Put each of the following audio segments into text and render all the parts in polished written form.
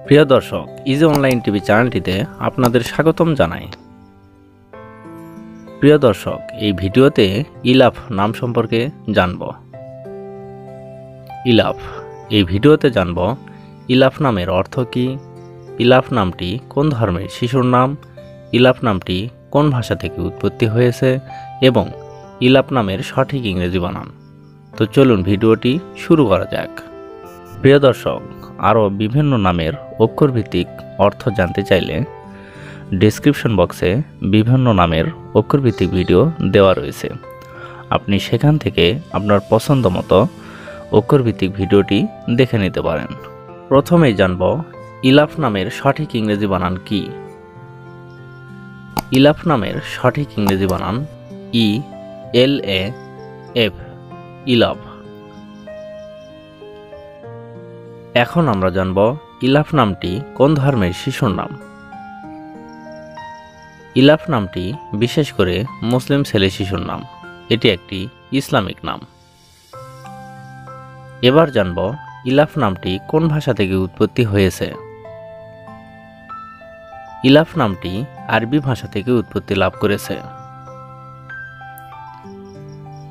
প্রিয় দর্শক, easy online TV চ্যানেলটিতে আপনাদের স্বাগতম জানাই। প্রিয় দর্শক, এই ভিডিওতে ইলাফ নাম সম্পর্কে জানব। ইলাফ এই ভিডিওতে জানব ইলাফ নামের অর্থ কী, ইলাফ নামটি কোন ধর্মের শিশুর নাম, ইলাফ নামটি কোন ভাষা থেকে উৎপত্তি হয়েছে এবং ইলাফ নামের সঠিক ইংরেজি বানান। তো চলুন ভিডিওটি শুরু করা যাক। প্রিয় দর্শক, আরও বিভিন্ন নামের অক্ষরভিত্তিক অর্থ জানতে চাইলে ডেসক্রিপশন বক্সে বিভিন্ন নামের অক্ষরভিত্তিক ভিডিও দেওয়া রয়েছে। আপনি সেখান থেকে আপনার পছন্দ মতো অক্ষরভিত্তিক ভিডিওটি দেখে নিতে পারেন। প্রথমেই জানব ইলাফ নামের সঠিক ইংরেজি বানান কি। ইলাফ নামের সঠিক ইংরেজি বানান ELAF, ইলাফ। এখন আমরা জানব ইলাফ নামটি কোন ধর্মের শিশুর নাম। ইলাফ নামটি বিশেষ করে মুসলিম ছেলে শিশুর নাম, এটি একটি ইসলামিক নাম। এবার জানব ইলাফ নামটি কোন ভাষা থেকে উৎপত্তি হয়েছে। ইলাফ নামটি আরবি ভাষা থেকে উৎপত্তি লাভ করেছে।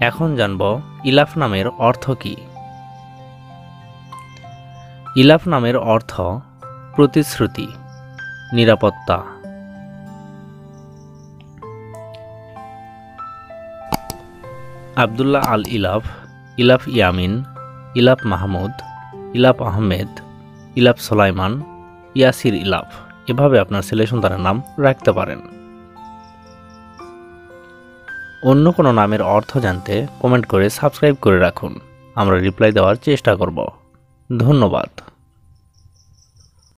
এখন জানব ইলাফ নামের অর্থ কী। ইলাফ নামের অর্থ প্রতিশ্রুতি, নিরাপত্তা। আব্দুল্লাহ আল ইলাফ, ইলাফ ইয়ামিন, ইলাফ মাহমুদ, ইলাফ আহমেদ, ইলাফ সোলাইমান, ইয়াসির ইলাফ, এভাবে আপনার ছেলে সন্তানের নাম রাখতে পারেন। অন্য কোনো নামের অর্থ জানতে কমেন্ট করে সাবস্ক্রাইব করে রাখুন, আমরা রিপ্লাই দেওয়ার চেষ্টা করব। ধন্যবাদ।